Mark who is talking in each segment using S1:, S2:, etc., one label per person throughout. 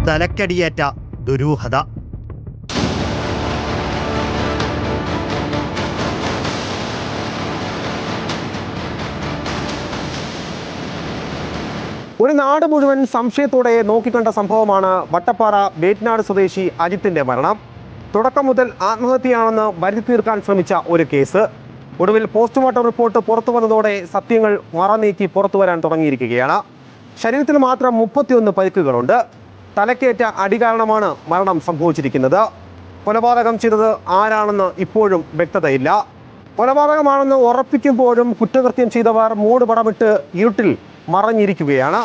S1: തലക്കടിയേറ്റ ദുരൂഹത.
S2: ഒരു നാട് മുഴുവൻ സംശയത്തോടെ നോക്കിക്കണ്ട സംഭവമാണ് വട്ടപ്പാറ വേറ്റ്നാട് സ്വദേശി അജിത്തിന്റെ മരണം. തുടക്കം മുതൽ ആത്മഹത്യയാണെന്ന് വരുത്തി തീർക്കാൻ ശ്രമിച്ച ഒരു കേസ്. ഒടുവിൽ പോസ്റ്റ്മോർട്ടം റിപ്പോർട്ട് പുറത്തു വന്നതോടെ സത്യങ്ങൾ മറനീക്കി പുറത്തു വരാൻ തുടങ്ങിയിരിക്കുകയാണ്. ശരീരത്തിൽ മാത്രം 31 പരിക്കുകളുണ്ട്. തലക്കേറ്റ അടി കാരണമാണ് മരണം സംഭവിച്ചിരിക്കുന്നത്. കൊലപാതകം ചെയ്തത് ആരാണെന്ന് ഇപ്പോഴും വ്യക്തതയില്ല. കൊലപാതകമാണെന്ന് ഉറപ്പിക്കുമ്പോഴും കുറ്റകൃത്യം ചെയ്തവർ മൂട് പടമിട്ട് ഇരുട്ടിൽ മറഞ്ഞിരിക്കുകയാണ്.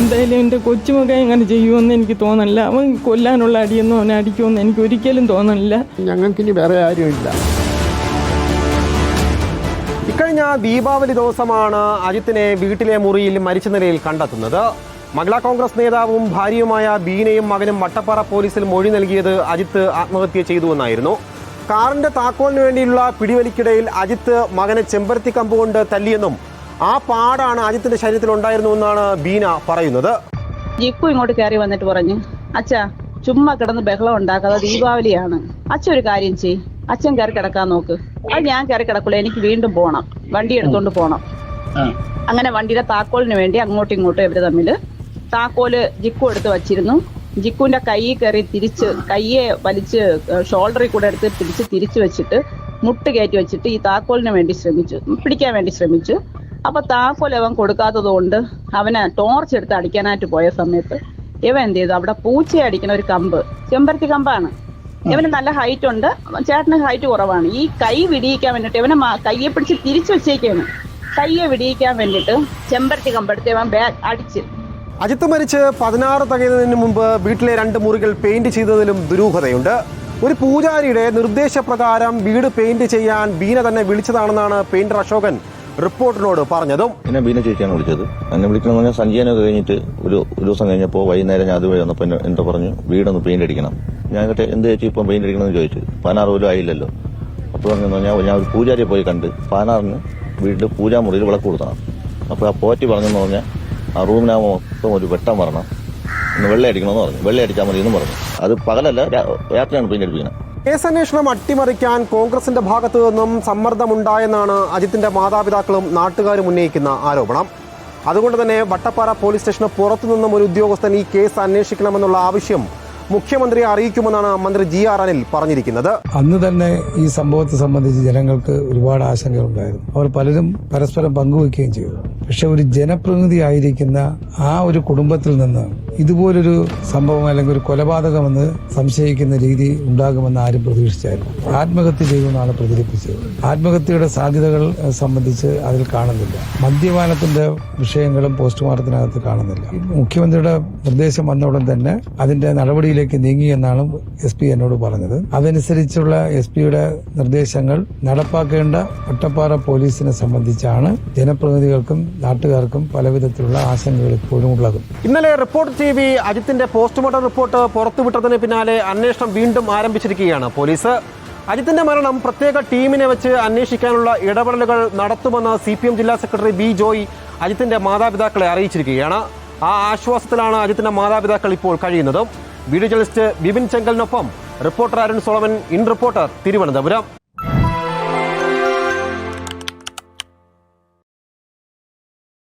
S3: എന്തായാലും എൻ്റെ കൊച്ചുമകൻ എങ്ങനെ ചെയ്യുമെന്ന് എനിക്ക് തോന്നണില്ല. അവൻ കൊല്ലാനുള്ള അടിയൊന്നും അവനെ അടിക്കുമെന്ന് എനിക്ക് ഒരിക്കലും തോന്നണില്ല.
S4: ഞങ്ങൾക്കിനി വേറെ ആരുമില്ല.
S2: ഇക്കഴിഞ്ഞ ദീപാവലി ദിവസമാണ് അജിത്തിനെ വീട്ടിലെ മുറിയിൽ മരിച്ച നിലയിൽ കണ്ടെത്തുന്നത്. മഹിളാ കോൺഗ്രസ് നേതാവും ഭാര്യയുമായ ബീനയും മകനും വട്ടപ്പാറ പോലീസിൽ മൊഴി നൽകിയത് അജിത്ത് ആത്മഹത്യ ചെയ്തുവെന്നായിരുന്നു. കാറിന്റെ താക്കോലിന് വേണ്ടിയുള്ള പിടിവലിക്കിടയിൽ അജിത്ത് മകനെ ചെമ്പരത്തി കമ്പ് കൊണ്ട് തല്ലിയെന്നും ആ പാടാണ് അജിത്തിന്റെ ശരീരത്തിൽ ഉണ്ടായിരുന്നുവെന്നാണ് ബീന പറയുന്നത്.
S5: ജിക്കു ഇങ്ങോട്ട് കയറി വന്നിട്ട് പറഞ്ഞു, അച്ഛാ ചുമ്മാ കിടന്ന് ബഹളം ഉണ്ടാക്കാതെ ദീപാവലിയാണ്, അച്ഛൻ ഒരു കാര്യം ചെയ്, അച്ഛൻ കയറി കിടക്കാൻ നോക്ക്. അത് ഞാൻ കയറി കിടക്കൂല, എനിക്ക് വീണ്ടും പോണം, വണ്ടി എടുത്തോണ്ട് പോണം. അങ്ങനെ വണ്ടിയുടെ താക്കോലിന് വേണ്ടി അങ്ങോട്ടും ഇങ്ങോട്ടും ഇവര് തമ്മില് താക്കോല് ജിക്കു എടുത്ത് വച്ചിരുന്നു. ജിക്കുവിന്റെ കൈ കയറി തിരിച്ച് കയ്യെ വലിച്ച് ഷോൾഡറിൽ കൂടെ എടുത്ത് പിടിച്ച് തിരിച്ചു വെച്ചിട്ട് മുട്ട് കയറ്റി വെച്ചിട്ട് ഈ താക്കോലിന് വേണ്ടി പിടിക്കാൻ വേണ്ടി ശ്രമിച്ചു. അപ്പൊ താക്കോൽ അവൻ കൊടുക്കാത്തത് കൊണ്ട് അവനെ ടോർച്ച് എടുത്ത് അടിക്കാനായിട്ട് പോയ സമയത്ത് ഇവൻ എന്ത് ചെയ്തു, അവിടെ പൂച്ചയെ അടിക്കുന്ന ഒരു കമ്പ്, ചെമ്പരത്തി കമ്പാണ്. ഇവന് നല്ല ഹൈറ്റ് ഉണ്ട്, ചേട്ടന് ഹൈറ്റ് കുറവാണ്. ഈ കൈ വിടിയിക്കാൻ വേണ്ടിട്ട് ഇവനെ കയ്യെ പിടിച്ച് തിരിച്ചു വെച്ചേക്കാണ്. കയ്യെ വിടിയിക്കാൻ വേണ്ടിട്ട് ചെമ്പരത്തി കമ്പെടുത്ത് ഇവൻ ബാഗ് അടിച്ച്.
S2: അജിത്ത് മരിച്ച് 16 തികയുന്നതിന് മുമ്പ് വീട്ടിലെ 2 മുറികൾ പെയിന്റ് ചെയ്തതിലും ദുരൂഹതയുണ്ട്. ഒരു പൂജാരിയുടെ നിർദ്ദേശപ്രകാരം വീട് പെയിന്റ് ചെയ്യാൻ ബീന തന്നെ വിളിച്ചതാണെന്നാണ് പെയിന്റർ അശോകൻ റിപ്പോർട്ടറിനോട് പറഞ്ഞതും.
S6: എന്നെ ബീന ചേച്ചിയാണ് വിളിച്ചത്. എന്നെ വിളിക്കണമെന്ന് പറഞ്ഞാൽ സഞ്ജയനൊക്കെ കഴിഞ്ഞിട്ട് ഒരു ദിവസം കഴിഞ്ഞപ്പോൾ വൈകുന്നേരം ഞാൻ അതുവഴി വന്നപ്പോൾ എന്റെ പറഞ്ഞു വീടൊന്ന് പെയിന്റ് അടിക്കണം. ഞാൻ കേട്ടെ എന്ത് ചേച്ചി ഇപ്പം പെയിന്റ് അടിക്കണമെന്ന് ചോദിച്ചു. 16 പോലും ആയില്ലല്ലോ. അപ്പോൾ പറഞ്ഞു ഞാൻ ഒരു പൂജാരിയെ പോയി കണ്ട് 16-ന് വീട്ടിൽ പൂജാമുറിയിൽ വിളക്ക് കൊടുത്തണം. അപ്പോൾ ആ പോറ്റി പറഞ്ഞെന്ന് പറഞ്ഞാൽ ആ റൂമിനാ മൊത്തം ഒരു വെട്ടം വരണം, ഒന്ന് വെള്ളം അടിക്കണമെന്ന് പറഞ്ഞു. വെള്ളം അടിച്ചാൽ മതി എന്ന് പറഞ്ഞു. അത് പകലല്ല, രാത്രിയാണ് പെയിന്റ് അടിപ്പിക്കുന്നത്.
S2: കേസന്വേഷണം അട്ടിമറിക്കാൻ കോൺഗ്രസിന്റെ ഭാഗത്തു നിന്നും സമ്മർദ്ദമുണ്ടായെന്നാണ് അജിത്തിന്റെ മാതാപിതാക്കളും നാട്ടുകാരും ഉന്നയിക്കുന്ന ആരോപണം. അതുകൊണ്ട് തന്നെ വട്ടപ്പാറ പോലീസ് സ്റ്റേഷന് പുറത്തുനിന്നും ഒരു ഉദ്യോഗസ്ഥൻ ഈ കേസ് അന്വേഷിക്കണമെന്നുള്ള ആവശ്യം മുഖ്യമന്ത്രിയെ അറിയിക്കുമെന്നാണ് മന്ത്രി GR അനിൽ പറഞ്ഞിരിക്കുന്നത്.
S7: അന്ന് തന്നെ ഈ സംഭവത്തെ സംബന്ധിച്ച് ജനങ്ങൾക്ക് ഒരുപാട് ആശങ്കയുണ്ടായിരുന്നു. അവർ പലരും പരസ്പരം പങ്കുവയ്ക്കുകയും ചെയ്തു. പക്ഷെ ഒരു ജനപ്രതിനിധി ആയിരിക്കുന്ന ആ ഒരു കുടുംബത്തിൽ നിന്ന് ഇതുപോലൊരു സംഭവം അല്ലെങ്കിൽ ഒരു കൊലപാതകമെന്ന് സംശയിക്കുന്ന രീതി ഉണ്ടാകുമെന്ന് ആരും പ്രതീക്ഷിച്ചായിരുന്നു. ആത്മഹത്യ ചെയ്യുമെന്നാണ് പ്രചരിപ്പിച്ചത്. ആത്മഹത്യയുടെ സാധ്യതകൾ സംബന്ധിച്ച് അതിൽ കാണുന്നില്ല. മദ്യപാനത്തിന്റെ വിഷയങ്ങളും പോസ്റ്റ്മോർട്ടത്തിനകത്ത് കാണുന്നില്ല. മുഖ്യമന്ത്രിയുടെ നിർദ്ദേശം വന്ന ഉടൻ തന്നെ അതിന്റെ നടപടിയിലേക്ക് നീങ്ങിയെന്നാണ് SP എന്നോട് പറഞ്ഞത്. അതനുസരിച്ചുള്ള SP-യുടെ നിർദ്ദേശങ്ങൾ നടപ്പാക്കേണ്ട വട്ടപ്പാറ പോലീസിനെ സംബന്ധിച്ചാണ് ജനപ്രതിനിധികൾക്കും നാട്ടുകാർക്കും പലവിധത്തിലുള്ള ആശങ്കകൾ ഇപ്പോഴും ഉള്ളത്.
S2: ഇന്നലെ റിപ്പോർട്ടർ TV അജിത്തിന്റെ പോസ്റ്റ്മോർട്ടം റിപ്പോർട്ട് പുറത്തുവിട്ടതിന് പിന്നാലെ അന്വേഷണം വീണ്ടും ആരംഭിച്ചിരിക്കുകയാണ് പോലീസ്. അജിത്തിന്റെ മരണം പ്രത്യേക ടീമിനെ വെച്ച് അന്വേഷിക്കാനുള്ള ഇടപെടലുകൾ നടത്തുമെന്ന് CPM ജില്ലാ സെക്രട്ടറി B. ജോയ് അജിത്തിന്റെ മാതാപിതാക്കളെ അറിയിച്ചിരിക്കുകയാണ്. ആ ആശ്വാസത്തിലാണ് അജിത്തിന്റെ മാതാപിതാക്കൾ ഇപ്പോൾ കഴിയുന്നതും. വീഡിയോ ജേർണലിസ്റ്റ് ബിപിൻ ചെങ്കലിനൊപ്പം reporter Arun Solomon, in reporter, Thiruvananthapuram.